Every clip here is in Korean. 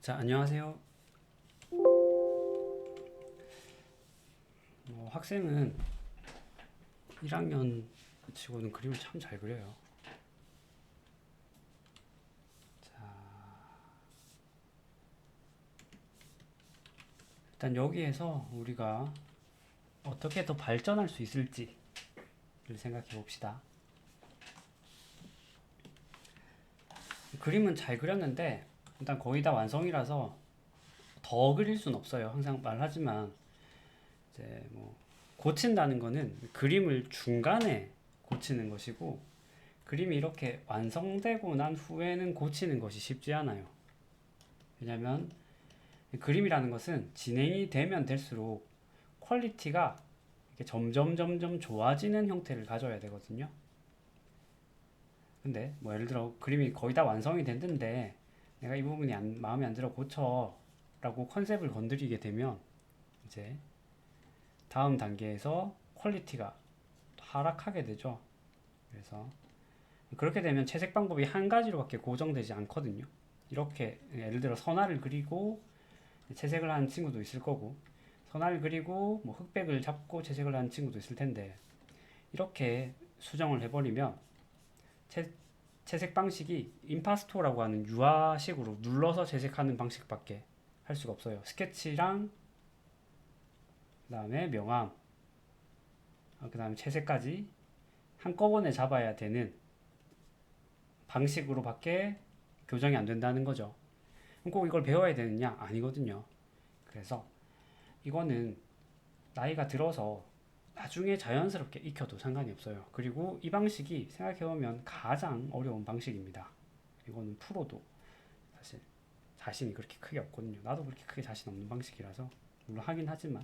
자, 안녕하세요. 학생은 1학년 치고는 그림을 참 잘 그려요. 자, 일단 여기에서 우리가 어떻게 더 발전할 수 있을지를 생각해 봅시다. 그림은 잘 그렸는데 일단 거의 다 완성이라서 더 그릴 순 없어요. 항상 말하지만 이제 고친다는 거는 그림을 중간에 고치는 것이고, 그림이 이렇게 완성되고 난 후에는 고치는 것이 쉽지 않아요. 왜냐면 그림이라는 것은 진행이 되면 될수록 퀄리티가 이렇게 점점 좋아지는 형태를 가져야 되거든요. 근데 예를 들어 그림이 거의 다 완성이 됐는데 내가 이 부분이 마음에 안 들어 고쳐 라고 컨셉을 건드리게 되면 이제 다음 단계에서 퀄리티가 하락하게 되죠. 그래서 그렇게 되면 채색 방법이 한 가지로밖에 고정되지 않거든요. 이렇게 예를 들어 선화를 그리고 채색을 하는 친구도 있을 거고, 선화를 그리고 흑백을 잡고 채색을 하는 친구도 있을 텐데, 이렇게 수정을 해버리면 채색 방식이 임파스토라고 하는 유화식으로 눌러서 채색하는 방식밖에 할 수가 없어요. 스케치랑 그 다음에 명암, 그 다음에 채색까지 한꺼번에 잡아야 되는 방식으로밖에 교정이 안 된다는 거죠. 그럼 꼭 이걸 배워야 되느냐? 아니거든요. 그래서 이거는 나이가 들어서 나중에 자연스럽게 익혀도 상관이 없어요. 그리고 이 방식이 생각해보면 가장 어려운 방식입니다. 이거는 프로도 사실 자신이 그렇게 크게 없거든요. 나도 그렇게 크게 자신 없는 방식이라서 물론 하긴 하지만,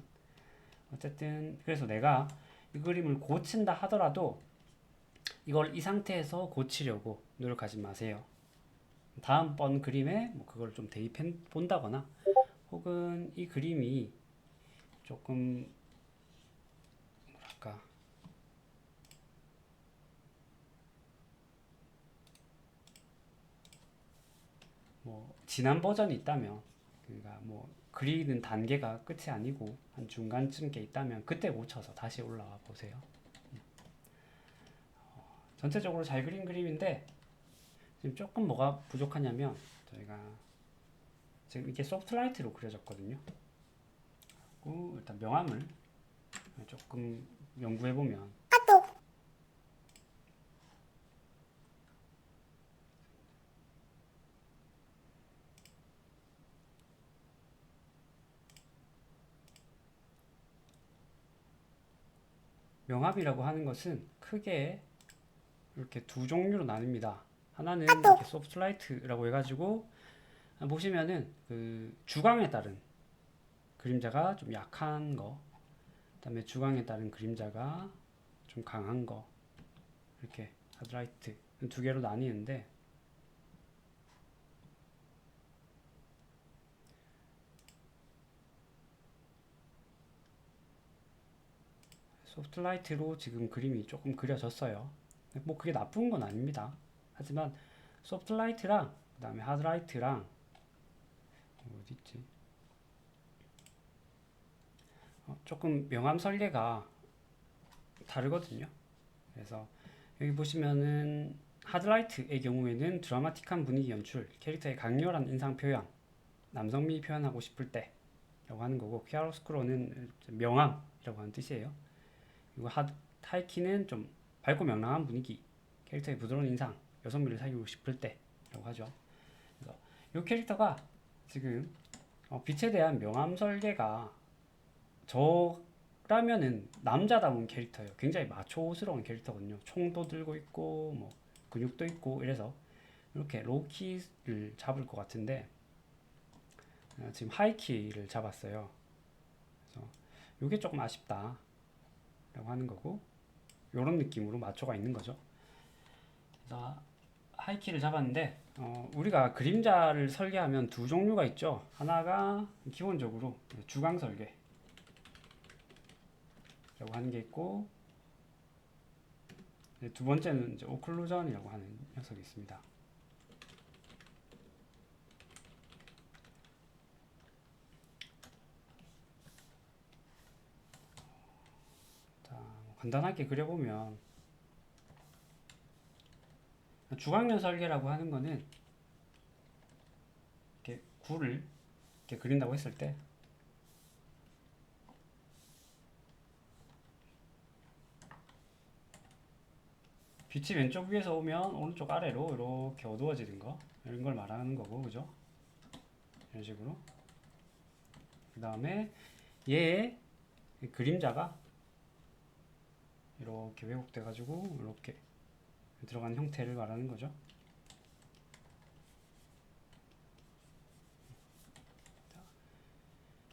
어쨌든 그래서 내가 이 그림을 고친다 하더라도 이걸 이 상태에서 고치려고 노력하지 마세요. 다음번 그림에 그걸 좀 대입해 본다거나, 혹은 이 그림이 조금 뭐랄까 지난 버전이 있다면, 그러니까 그리는 단계가 끝이 아니고 한 중간쯤 게 있다면 그때 고쳐서 다시 올라와 보세요. 전체적으로 잘 그린 그림인데 지금 조금 뭐가 부족하냐면, 저희가 지금 이게 소프트라이트로 그려졌거든요. 그리고 일단 명암을 조금 연구해 보면, 명암이라고 하는 것은 크게 이렇게 두 종류로 나뉩니다. 하나는 이렇게 소프트라이트라고 해가지고 보시면은 그 주광에 따른 그림자가 좀 약한 거, 그다음에 주광에 따른 그림자가 좀 강한 거, 이렇게 하드라이트 두 개로 나뉘는데, 소프트라이트로 지금 그림이 조금 그려졌어요. 그게 나쁜 건 아닙니다. 하지만 소프트라이트랑 그다음에 하드라이트랑 어디 있지? 조금 명암 설계가 다르거든요. 그래서 여기 보시면은 하드라이트의 경우에는 드라마틱한 분위기 연출, 캐릭터의 강렬한 인상 표현, 남성미 표현하고 싶을 때라고 하는 거고, 키아로스크로는 명암이라고 하는 뜻이에요. 그리고 타이키는 좀 밝고 명랑한 분위기, 캐릭터의 부드러운 인상, 여성미를 살리고 싶을 때라고 하죠. 그래서 이 캐릭터가 지금 빛에 대한 명암 설계가 저라면은 남자다운 캐릭터예요. 굉장히 마초스러운 캐릭터거든요. 총도 들고 있고 근육도 있고 이래서 이렇게 로우키를 잡을 것 같은데, 지금 하이키를 잡았어요. 그래서 이게 조금 아쉽다 라고 하는 거고, 이런 느낌으로 마초가 있는 거죠. 그래서 하이키를 잡았는데, 우리가 그림자를 설계하면 두 종류가 있죠. 하나가 기본적으로 주광 설계라고 하는 게 있고, 두 번째는 이제 오클루전이라고 하는 녀석이 있습니다. 간단하게 그려보면, 주광면 설계라고 하는 거는 이렇게 구를 이렇게 그린다고 했을 때 빛이 왼쪽 위에서 오면 오른쪽 아래로 이렇게 어두워지는 거, 이런 걸 말하는 거고, 그죠? 이런 식으로. 그 다음에 얘의 그림자가 이렇게 왜곡돼 가지고 이렇게 들어가는 형태를 말하는 거죠.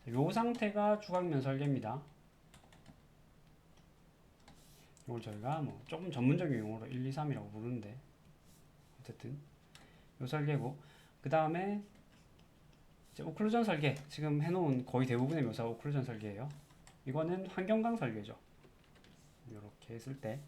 요 상태가 주광면 설계입니다. 이걸 저희가 뭐 조금 전문적인 용어로 1, 2, 3이라고 부르는데, 어쨌든 요 설계고, 그 다음에 이제 오클루전 설계, 지금 해놓은 거의 대부분의 묘사가 오클루전 설계예요. 이거는 환경광 설계죠. 이렇게 했을 때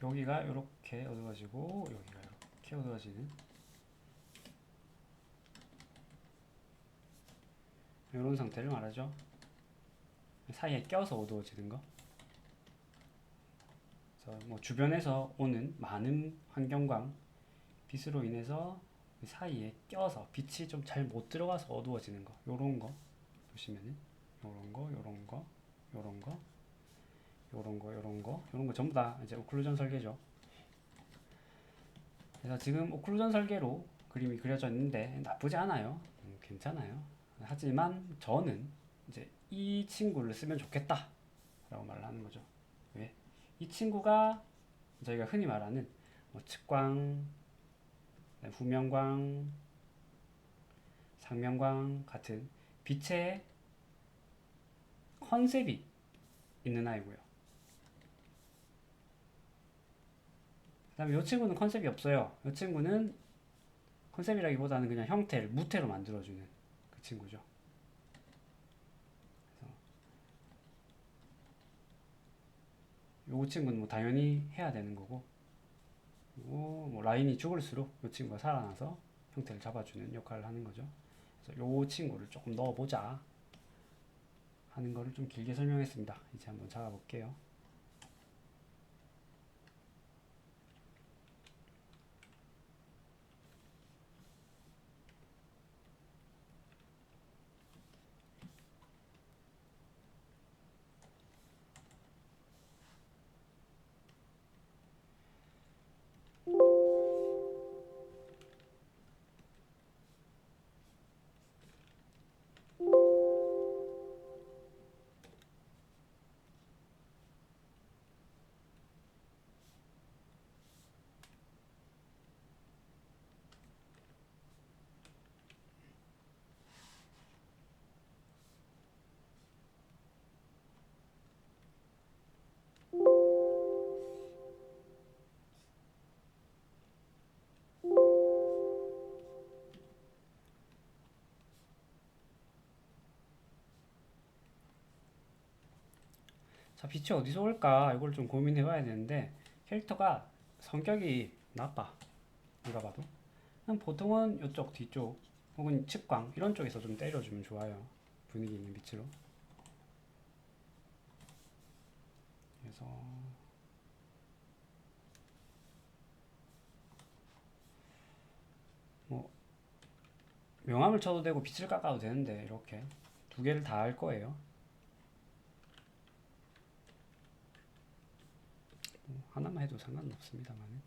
여기가 이렇게 어두워지고 여기가 이렇게 어두워지는 이런 상태를 말하죠. 사이에 껴서 어두워지는 거. 그래서 뭐 주변에서 오는 많은 환경광 빛으로 인해서 그 사이에 껴서 빛이 좀 잘 못 들어가서 어두워지는 거. 요런 거 보시면은 요런 거, 요런 거, 요런 거, 요런 거, 요런 거, 요런 거 전부 다 이제 오클루전 설계죠. 그래서 지금 오클루전 설계로 그림이 그려져 있는데 나쁘지 않아요. 괜찮아요. 하지만 저는 이제 이 친구를 쓰면 좋겠다 라고 말을 하는 거죠. 왜? 이 친구가 저희가 흔히 말하는 뭐 측광, 후면광, 상면광 같은 빛의 컨셉이 있는 아이고요. 그 다음에 이 친구는 컨셉이 없어요. 이 친구는 컨셉이라기보다는 그냥 형태를 무태로 만들어주는 그 친구죠. 이 친구는 뭐 당연히 해야 되는 거고, 그리고 뭐 라인이 죽을수록 이 친구가 살아나서 형태를 잡아주는 역할을 하는 거죠. 그래서 이 친구를 조금 넣어보자 하는 거를 좀 길게 설명했습니다. 이제 한번 잡아볼게요. 자, 빛이 어디서 올까? 이걸 좀 고민해 봐야 되는데, 캐릭터가 성격이 나빠. 누가 봐도. 그냥 보통은 이쪽, 뒤쪽, 혹은 측광, 이런 쪽에서 좀 때려주면 좋아요. 분위기 있는 빛으로. 그래서, 뭐, 명암을 쳐도 되고, 빛을 깎아도 되는데, 이렇게. 두 개를 다 할 거예요. 하나만 해도 상관은 없습니다만.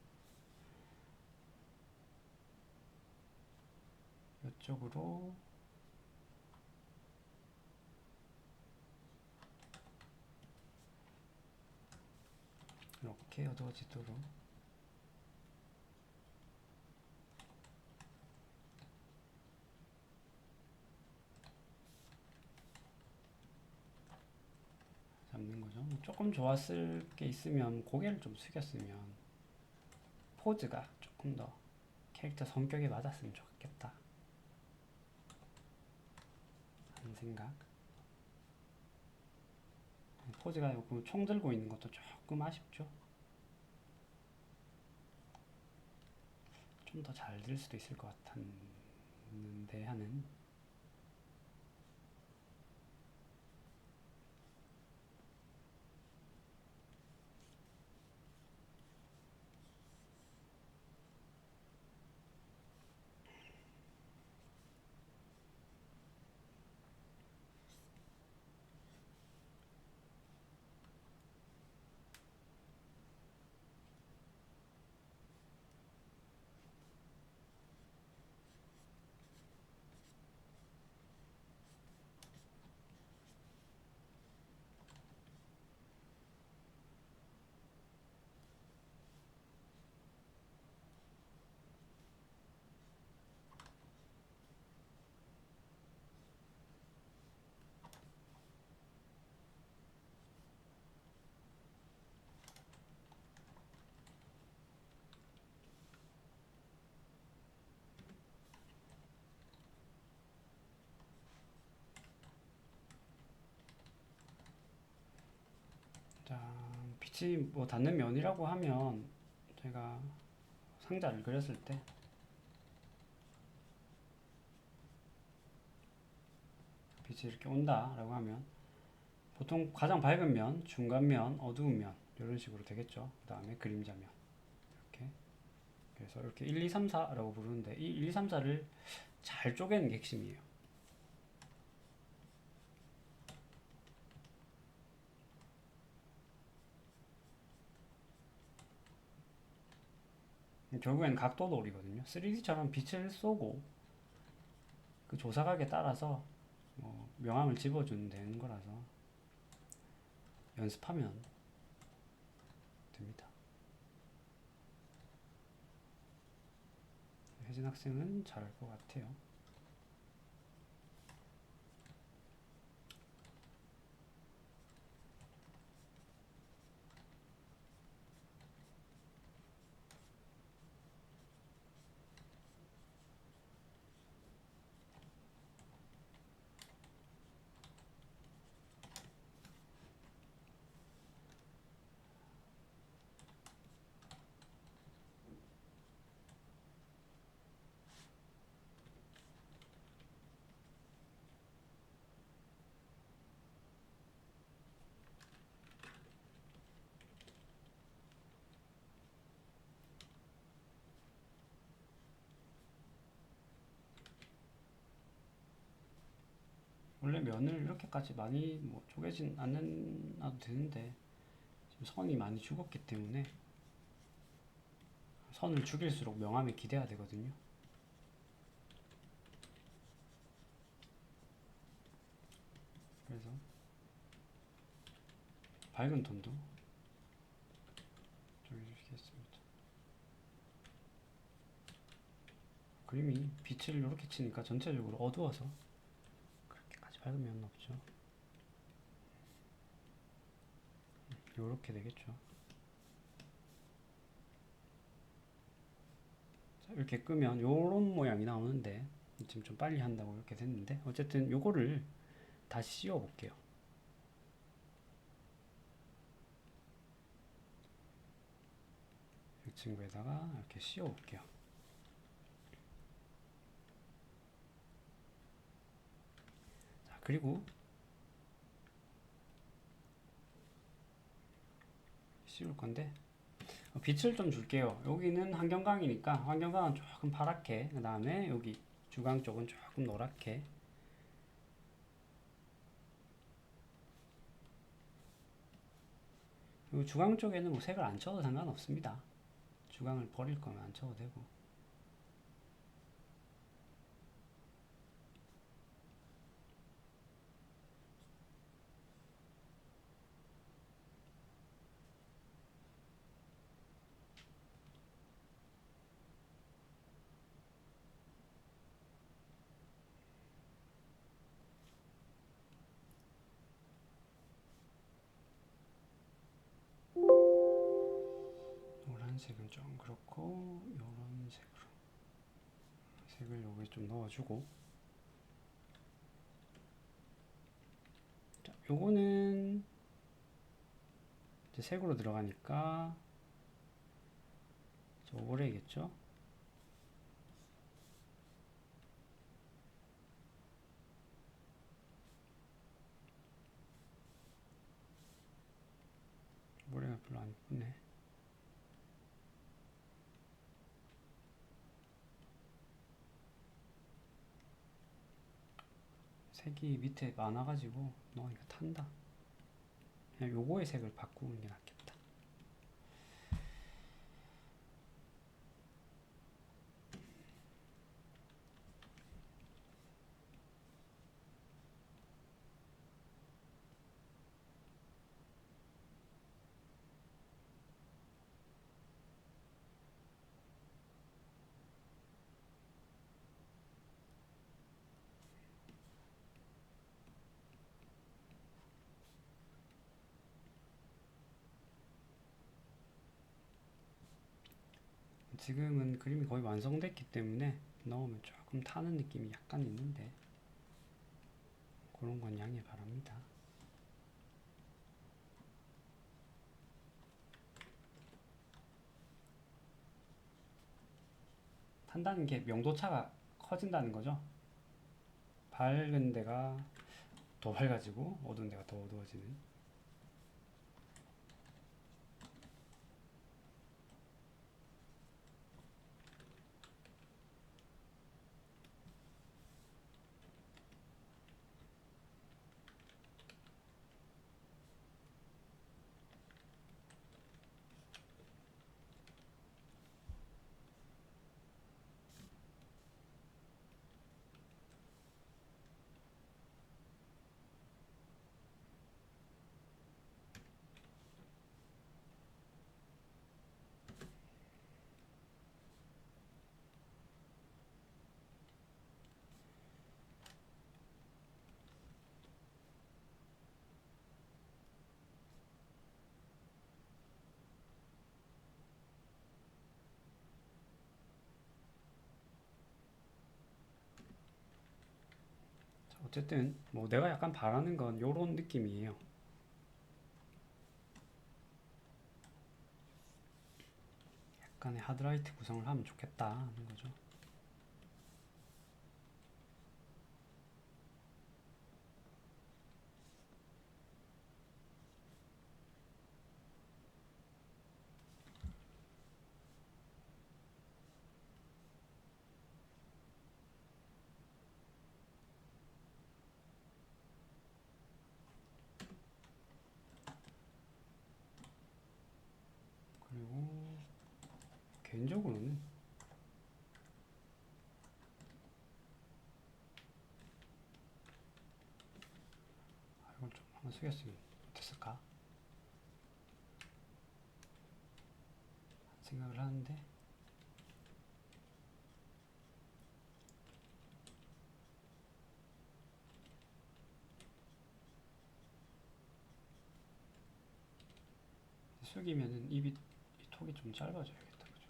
이쪽으로 이렇게 어두워지도록 잡는 거죠. 조금 좋았을 게 있으면 고개를 좀 숙였으면 포즈가 조금 더 캐릭터 성격에 맞았으면 좋겠다 하는 생각. 포즈가 요거 총 들고 있는 것도 조금 아쉽죠. 좀 더 잘 들 수도 있을 것 같았는데 하는. 자, 빛이 뭐 닿는 면이라고 하면 제가 상자를 그렸을 때 빛이 이렇게 온다라고 하면 보통 가장 밝은 면, 중간 면, 어두운 면 이런 식으로 되겠죠. 그 다음에 그림자면 이렇게. 그래서 이렇게 1, 2, 3, 4라고 부르는데 이 1, 2, 3, 4를 잘 쪼개는 게 핵심이에요. 결국엔 각도 놀이거든요. 3D처럼 빛을 쏘고 그 조사각에 따라서 명암을 집어주면 되는 거라서 연습하면 됩니다. 혜진 학생은 잘할 것 같아요. 원래 면을 이렇게까지 많이 쪼개진 않아도 되는데 지금 선이 많이 죽었기 때문에 선을 죽일수록 명암이 기대야 되거든요. 그래서 밝은 톤도 쪼개주시겠습니다. 그림이 빛을 이렇게 치니까 전체적으로 어두워서 그렇게까지 밝은 면은 없죠. 이렇게 되겠죠. 자, 이렇게 끄면 이런 모양이 나오는데 지금 좀 빨리 한다고 이렇게 됐는데 어쨌든 요거를 다시 씌워 볼게요. 이 친구에다가 이렇게 씌워 볼게요. 자, 그리고 씌울 건데 빛을 좀 줄게요. 여기는 환경광이니까 환경광은 조금 파랗게, 그 다음에 여기 주광 쪽은 조금 노랗게. 그리고 주광 쪽에는 뭐 색을 안 쳐도 상관없습니다. 주광을 버릴 거면 안 쳐도 되고. 노란색은 좀 그렇고 요런 색으로 색을 여기 좀 넣어주고. 자, 요거는 이제 색으로 들어가니까 저 오래겠죠? 모래가 별로 안 이쁘네. 색이 밑에 많아가지고 넣으니까 탄다. 그냥 요거의 색을 바꾸는 게 낫겠다. 지금은 그림이 거의 완성됐기 때문에 넣으면 조금 타는 느낌이 약간 있는데 그런 건 양해 바랍니다. 탄다는 게 명도차가 커진다는 거죠. 밝은 데가 더 밝아지고 어두운 데가 더 어두워지는. 어쨌든 뭐 내가 약간 바라는 건 요런 느낌이에요. 약간의 하드라이트 구성을 하면 좋겠다 하는 거죠. 그리고 개인적으로는 이걸 좀 한번 숙였으면 어땠을까 생각을 하는데 숙이면은 이 톡이 좀 짧아져야겠다. 그죠?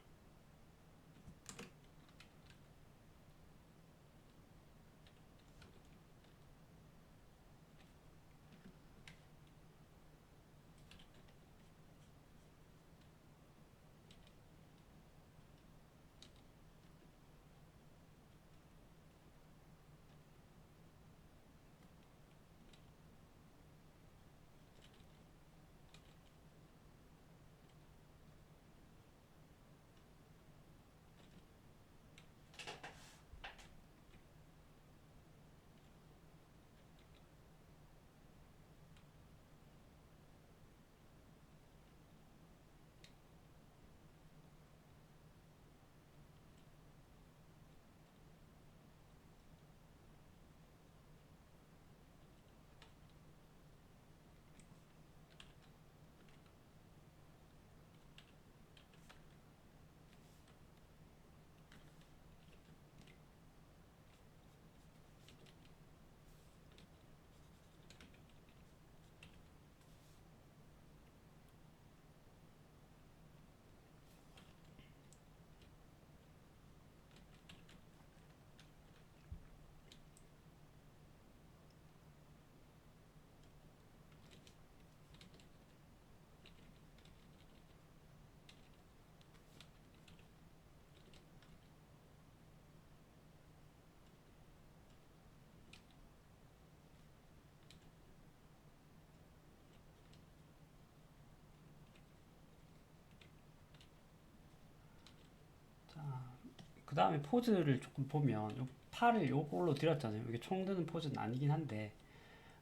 그 다음에 포즈를 조금 보면 요 팔을 요걸로 들었잖아요. 이게 총 드는 포즈는 아니긴 한데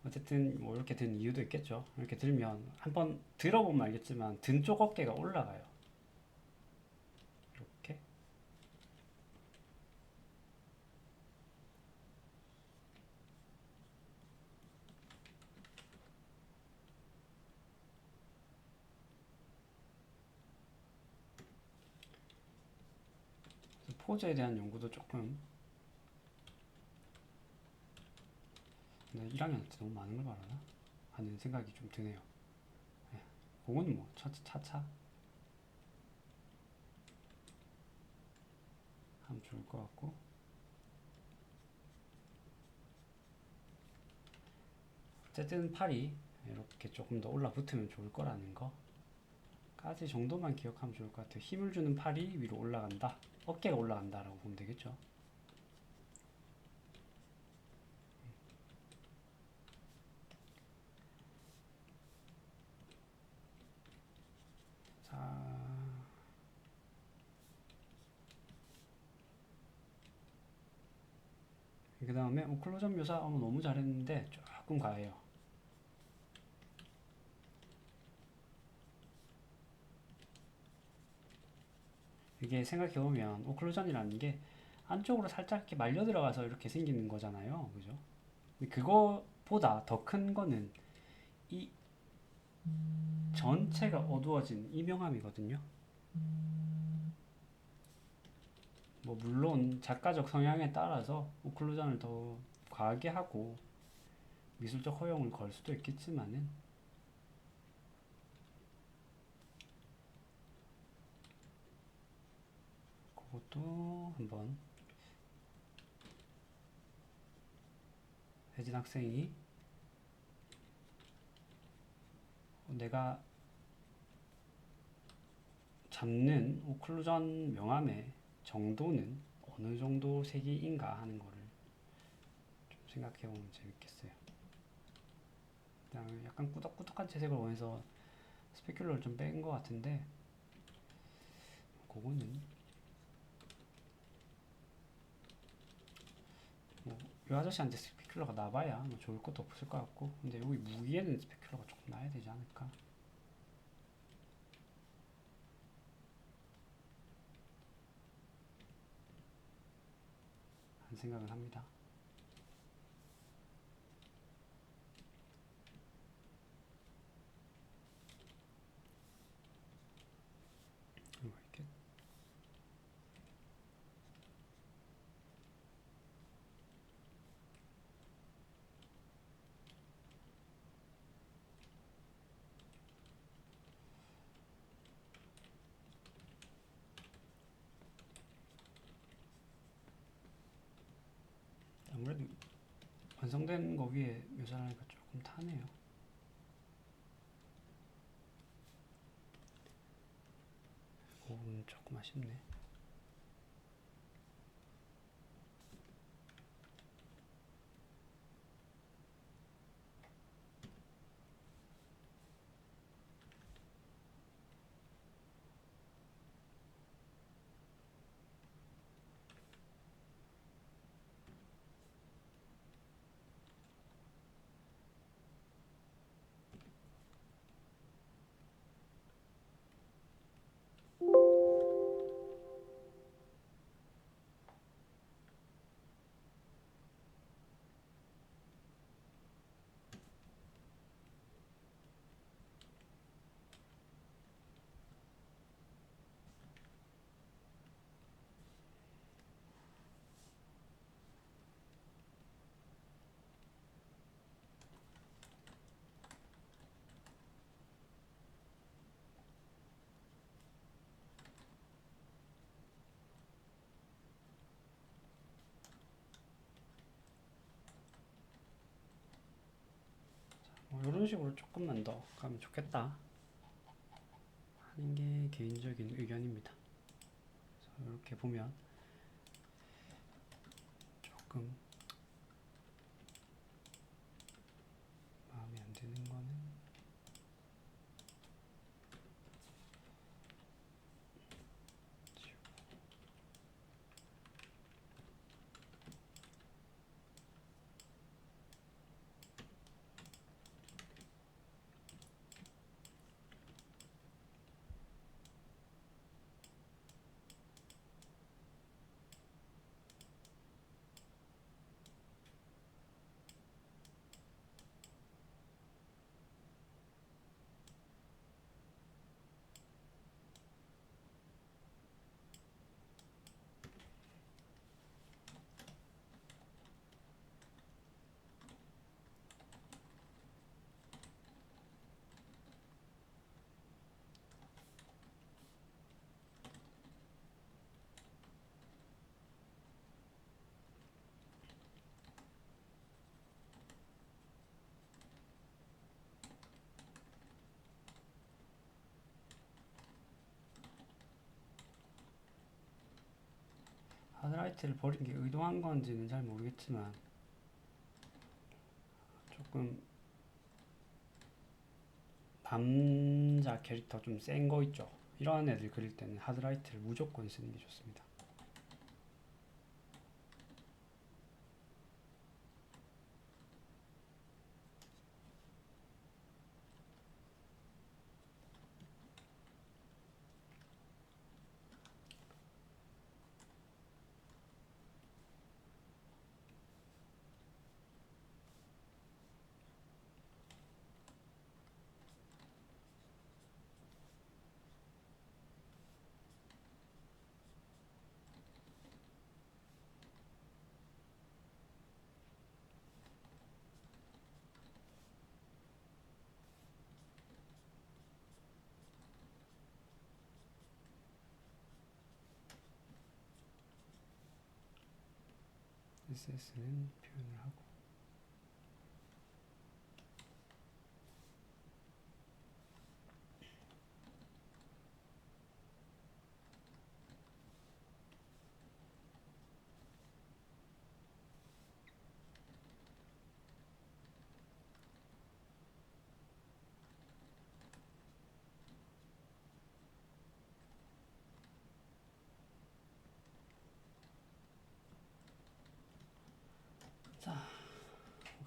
어쨌든 뭐 이렇게 든 이유도 있겠죠. 이렇게 들면 한번 들어보면 알겠지만 등 쪽 어깨가 올라가요. 이렇게. 포즈에 대한 연구도 조금 1학년 때 너무 많은 걸 말하나 하는 생각이 좀 드네요. 그거는 뭐 차차 하면 좋을 것 같고, 어쨌든 팔이 이렇게 조금 더 올라붙으면 좋을 거라는 거까지 정도만 기억하면 좋을 것 같아요. 힘을 주는 팔이 위로 올라간다, 어깨가 올라간다라고 보면 되겠죠. 자, 그 다음에 오클루전 묘사 너무 잘했는데 조금 과해요. 이게 생각해보면 오클루전이라는 게 안쪽으로 살짝 이렇게 말려 들어가서 이렇게 생기는 거잖아요. 그죠? 근데 그거보다 더 큰 거는 이 전체가 어두워진 이명암이거든요. 뭐 물론 작가적 성향에 따라서 오클루전을 더 과하게 하고 미술적 허용을 걸 수도 있겠지만은, 그것도 한번 혜진 학생이 내가 잡는 오클루전 명암의 정도는 어느 정도 색이인가 하는 거를 좀 생각해 보면 재밌겠어요. 그냥 약간 꾸덕꾸덕한 채색을 원해서 스페큘러를 좀 뺀 것 같은데, 그거는 뭐 이 아저씨한테 스페큘러가 나봐야 뭐 좋을 것도 없을 것 같고, 근데 여기 무기에는 스페큘러가 조금 나야 되지 않을까 하는 생각을 합니다. 이렇게. 아무래도 완성된 거 위에 묘사를 하니까 조금 타네요. 그건 조금 아쉽네. 이런 식으로 조금만 더 가면 좋겠다 하는 게 개인적인 의견입니다. 그래서 이렇게 보면 조금 마음에 안 드는 거는, 하드라이트를 버린 게 의도한 건지는 잘 모르겠지만 조금 남자 캐릭터 좀 센 거 있죠. 이런 애들 그릴 때는 하드라이트를 무조건 쓰는 게 좋습니다. SS는 표현을 하고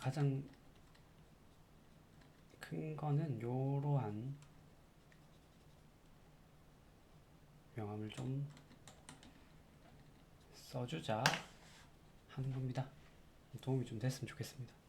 가장 큰 거는 요러한 명암을 좀 써주자 하는 겁니다. 도움이 좀 됐으면 좋겠습니다.